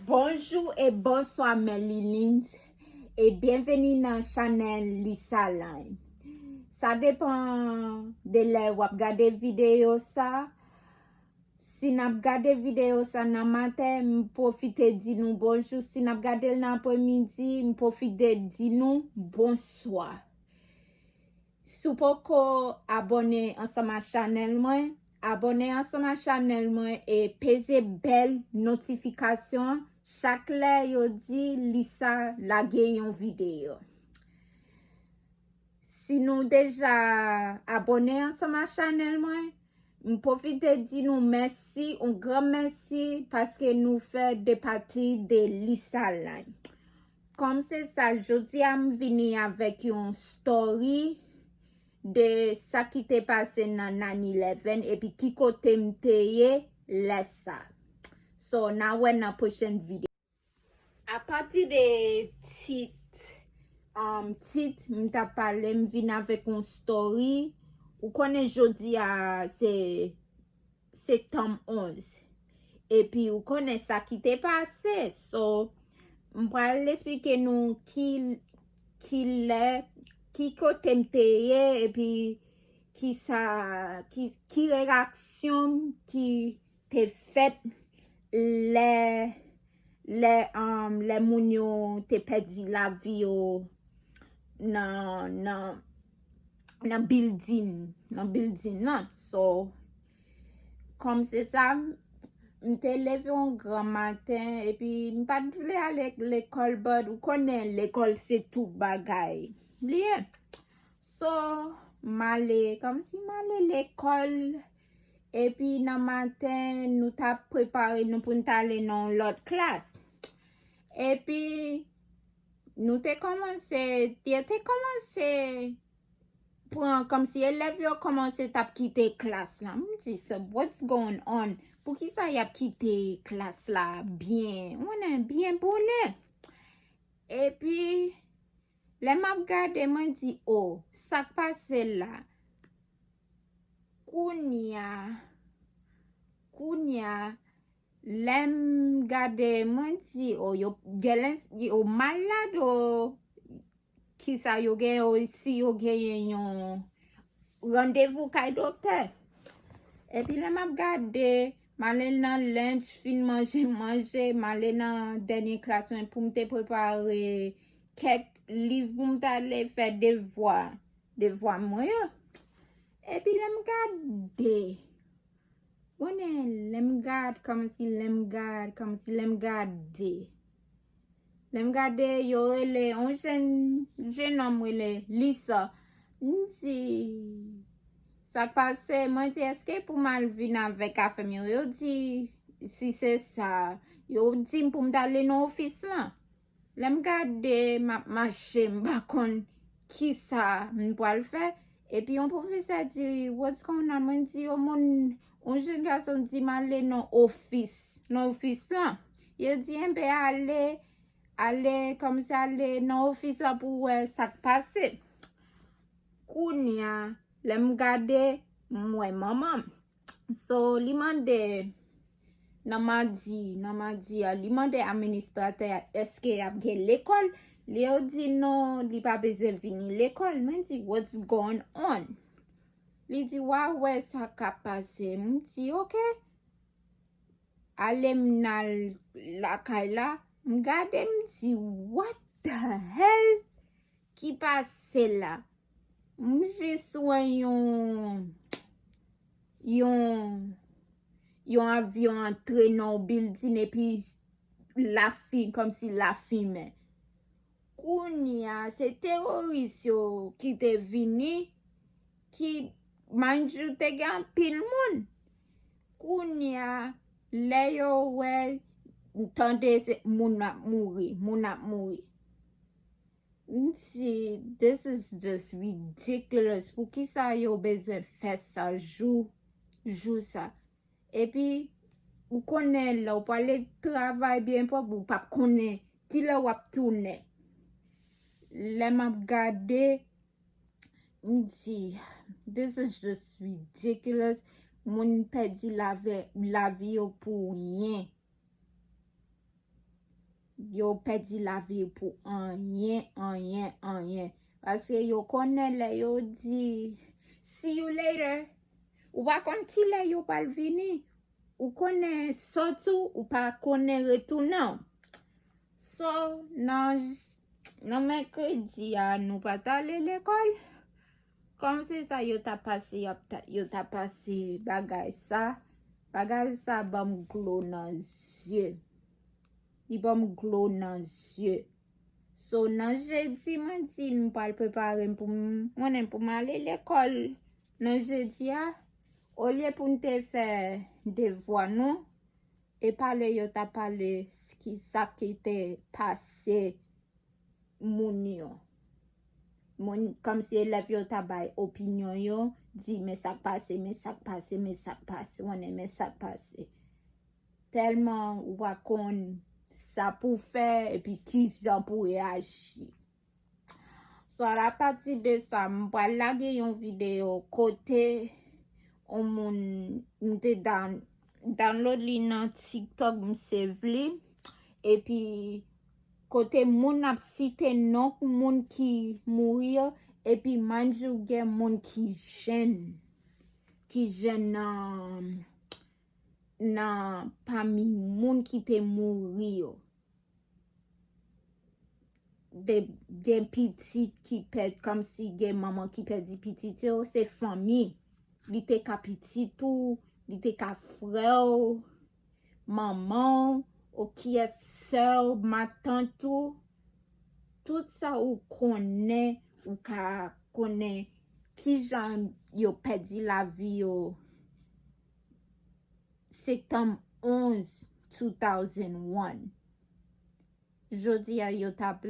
Bonjour et bonsoir mes lilins et bienvenue dans la chaîne Lisa Line. Ça dépend de la ou regarder vidéo ça. Si n'a regarder vidéo ça dans matin, me profiter di nous bonjour. Si n'a regarder l'après-midi, me profiter di nous bonsoir. Si vous pouvez abonner ensemble à la chaîne moi, abonner ensemble à la chaîne moi et peser belle notification. Chaque lè yo di Lisa lage yon vidéo. Si nous déjà abonnés ensemble à la chaîne moi, me profite di nous merci, un grand merci parce que nous fait des parties de Lisa Line. Comme c'est ça, jodi am vini avec une story de ça qui t'est passé dans 9/11 et puis qui côté m'teye laisse ça. So now we're in a prochaine vidéo. À partir de titre, m'ta parlé m'vin avec une story ou connaît jodi à c'est septembre 11. Et puis ou connaît ça qui t'est passé. So m'pa l'expliquer nous qui côté m'teye et puis qui réaction qui t'est faite les moun yo te perdi la vie yo nan building nan. So comme c'est ça, m'te levé un grand matin et puis m'pas vle aller l'école, but ou connaît l'école c'est tout bagay lié. So m'aller comme si m'aller l'école. Et puis, dans le matin, nous t'avons préparé nous pour aller dans l'autre classe. Et puis, nous t'avons commencé, comme si élèves ont commencé à quitter la classe là. Je me dis, so what's going on? Pour qui ça y a quitté la classe là bien? On est bien bolé. Et puis, les m'a regardé, m'ont dit, oh, ça passe là. Kounya, lem gade mwen ti o yo gelen yo malade o ki sa yo gen o si yo gen yon rendez-vous kay docteur. Et puis lem ap gade male nan lunch fin manger male nan dernier classe pour m'te préparer quelques livres pour m'te aller faire devoir moi. Et puis lem gade lem gade yo ele on jeune homme ele Lisa nti ça passe moi dit est-ce que pour mal vinn avec la famille yo dit si c'est ça yo dit pour m'aller dans office là lem gade marché m'bakon qui ça m'poil faire et puis on professeur dit what's going on moi dit on jeune garçon dit m'aller dans office là il dit aller comme ça aller dans office là pour ça passer kounya lem gade moi maman so li mande nan madi li mande administrateur est-ce que y a l'école li a dit non li pas besoin venir l'école mais dit what's going on li dit ouais ça ka passé m'ti OK allez m'nal la kaila m'gade m'di what the hell qui passe là m'jis yon avion entré dans building et puis la fille comme si la fumait kounya c'est terroriste qui te vini qui manjou te gan pile moun kounya le yo we tande se moun ap mouri nti this is just ridiculous pour qui ça yo besoin faire ça jour ça et puis ou connaît là ou parler travail bien pas ou pas connaît qui là ou tourner les m'a gade nti this is just ridiculous moun pedi la vie pour rien yo perdi la vie pour rien. Parce que yo connaît le yo dit see you later. Ou pas kon ki le yo pal vini. Ou connaît surtout ou pas connaît retournant. So nan mercredi nous pas aller l'école. Comme c'est ça yo ta passé bagay ça bam glo nan yeux. Il bam glo nan yeux. So nan jeudi mwen di nou pal préparer pour m'aller l'école. Nan jeudi au lieu pour nous faire devoir nous et parler yo ta parler qui ça qui était passé moun yo. Comme si élève yo ta bay opinion yo dit mais ça passe on est mais ça passe tellement ou pas kon ça pour faire et puis qui j'en pour réagir. So à partir de ça m'pa laguer une vidéo côté on m'te download li nan TikTok m'sevli et puis côté moun ap cité non moun qui mourir et puis manjou gen moun qui jeune nan parmi moun qui te mourir gen petit qui perd comme si gen maman qui perdi petit yo c'est famille li te ka petit tout li te ka frère maman ou qui est sœur ma tante tout ça ou connaît ou ka connaît qui jan yo perdi la vie yo septembre 11 2001 jodi a yo tap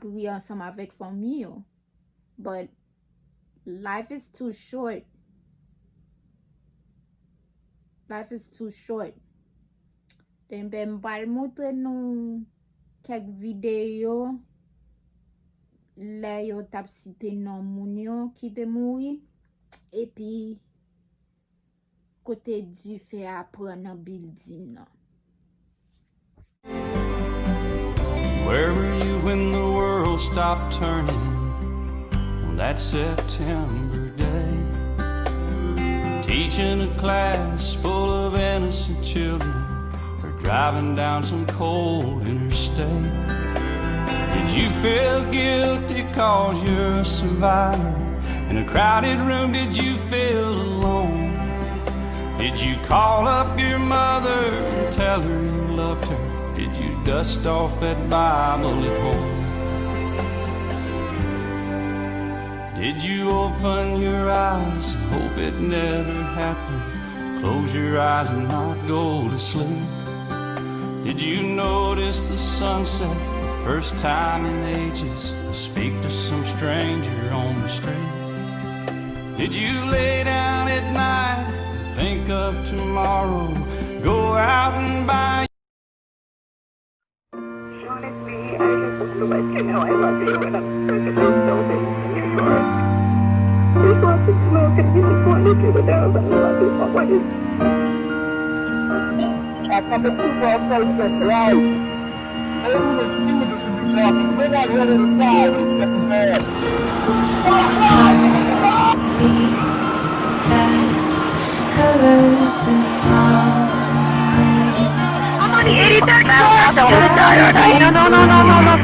ri ensemble avec famille yo. But life is too short. Den ben bal montre nou kek vidéo le yo tap cité non moun yo qui te mouri et puis côté du fait après nan building nan. Where were you when the world stopped turning on that September day? Teaching a class full of innocent children or driving down some cold interstate. Did you feel guilty cause you're a survivor? In a crowded room, did you feel alone? Did you call up your mother and tell her you loved her? Did you dust off that Bible at home? Did you open your eyes and hope it never happened? Close your eyes and not go to sleep. Did you notice the sunset the first time in ages and speak to some stranger on the street? Did you lay down at night and think of tomorrow? Go out and buy. Honestly, I just want to let you know I love you and I'm perfectly building in New York. There's lots of smoke and music going through the nose and I love you so much. At number 2 ball coach, right? We're not ready to die. Heartbeats fast, colors and promise. I'm on the 83rd floor. I'm gonna die, aren't I? No.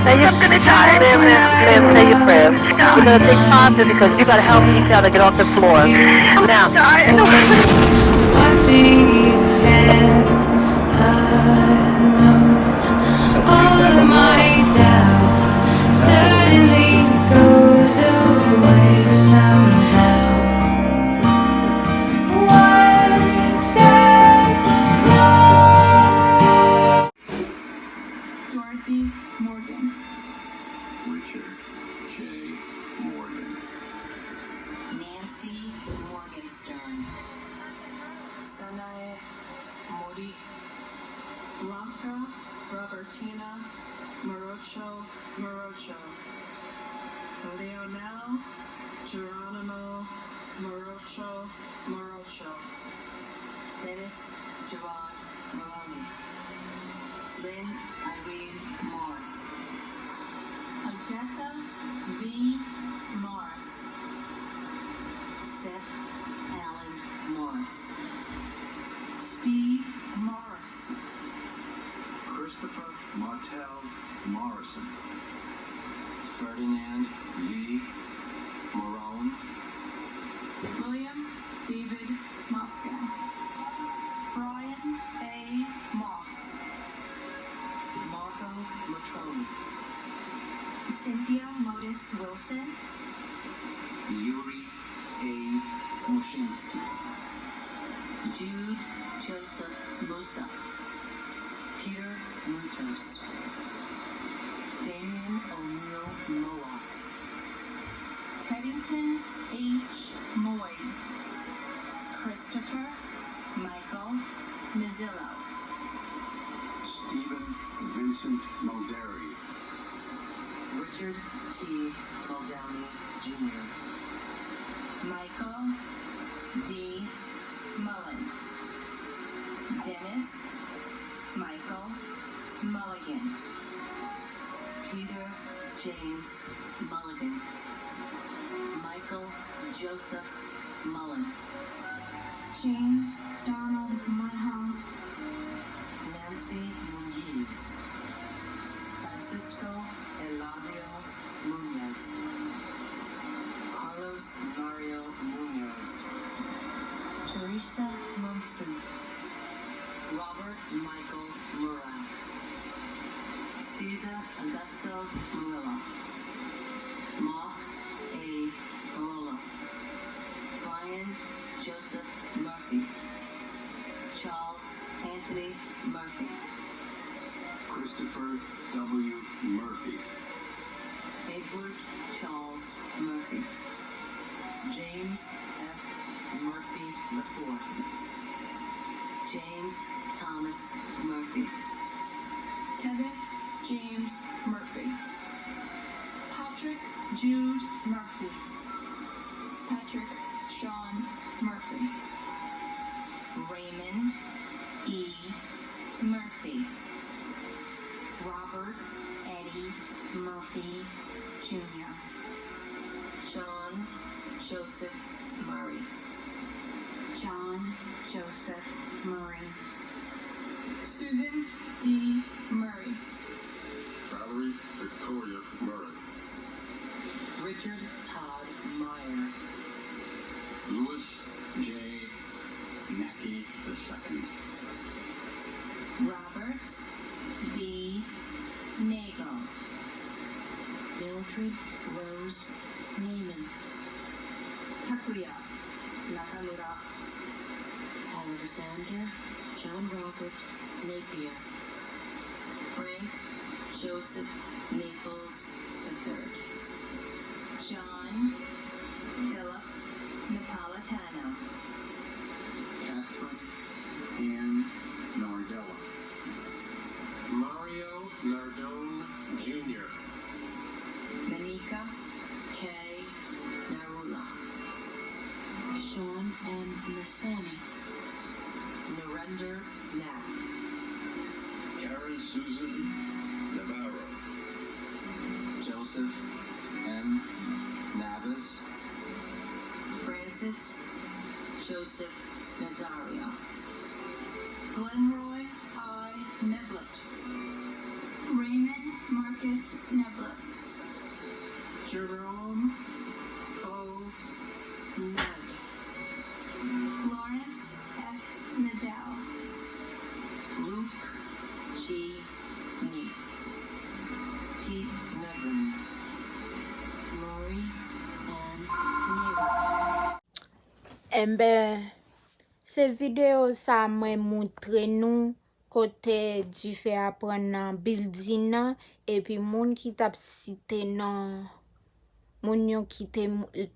Say you're gonna die. Live, say your prayers. You're gonna take positive because you gotta help each other get off the floor. Now. Watching you stand alone. All of my doubt suddenly goes away somehow. One step closer. Dorothy Morgan. Richard J. Morgan. Nancy Morgenstern. Sanae Mori. Blanca Robertina Morocho. Leonel Geronimo Morocho. Dennis Javon Maloney. Lynn Irene Chris Wilson, Yuri A. Mushinsky, Jude Joseph Musa, Peter Munters, Damien O'Neill Mowat, Teddington H. Moy, Christopher Michael Mazzillo, Stephen Vincent Mulderry, Richard T. Muldowney Jr., Michael D. Mullen, Dennis Michael Mulligan, Peter James Mulligan, Michael Joseph Mullen, James Donald Munhall, Nancy Muniz, Francisco Eladio Munoz, Carlos Mario Munoz, Teresa Munson, Robert Michael Murat, Cesar Augusto Murillo, Mark A. Parola, Brian Joseph Murphy, Charles Anthony Murphy, Christopher W. Murphy, Edward Charles Murphy, James F. Murphy IV, James Thomas Murphy, Kevin James Murphy, Patrick Jude Murphy, Patrick Sean Murphy, Raymond E. Murphy, Robert Eddie Murphy Jr., John Joseph Murray, John Joseph Murray, Susan D. Murray, Valerie Victoria Murray, Richard Todd Meyer, Louis J. Mackey II, Robert B. Nagel, Mildred Rose Neiman, Takuya Nakamura, Alexander John Robert Napier, Frank Joseph Naples III, John Philip Napolitano, Catherine Ann Nardella, Mario Nardone Jr., Manika K. Narula, Sean M. Nassani, Narendra Nath, Karen Susan Navarro, Joseph M. Navis, Francis Joseph Nazario, Glenroy I. Neblett, Raymond Marcus Neblett, Jerome O. Nudd, Lawrence F. Nadal, Luke G. Neat, Pete Nevin, Lori Ann Nero. Embe, se video sa mwen montre nou kote du fe apren nan building nan, epi moun ki tap site nan, moun yo ki te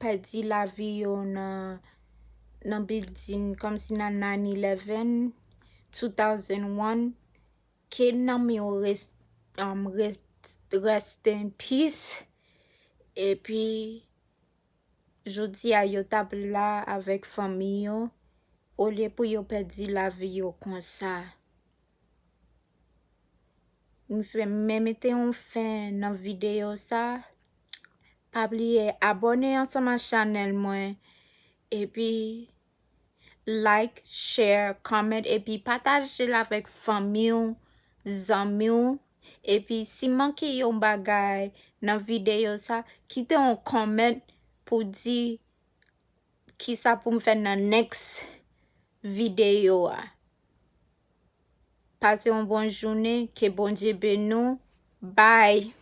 pedi la vi yo nan building kom si nan 9/11, 2001, ke nan yo rest in peace, epi jodi a yo tap la avek fami yo, au lieu pou yo pedi la vi yo kon sa. Mè mette yon fin nan video sa, pa bliye abone ansama channel mwen, epi like, share, comment, epi pataje la vek fami yo, zami yo, epi si manke yon bagay nan video sa, kite yon comment pou di ki sa pou m fè nan next video a. Passez une bonne journée, que bon Dieu bénisse. Bye.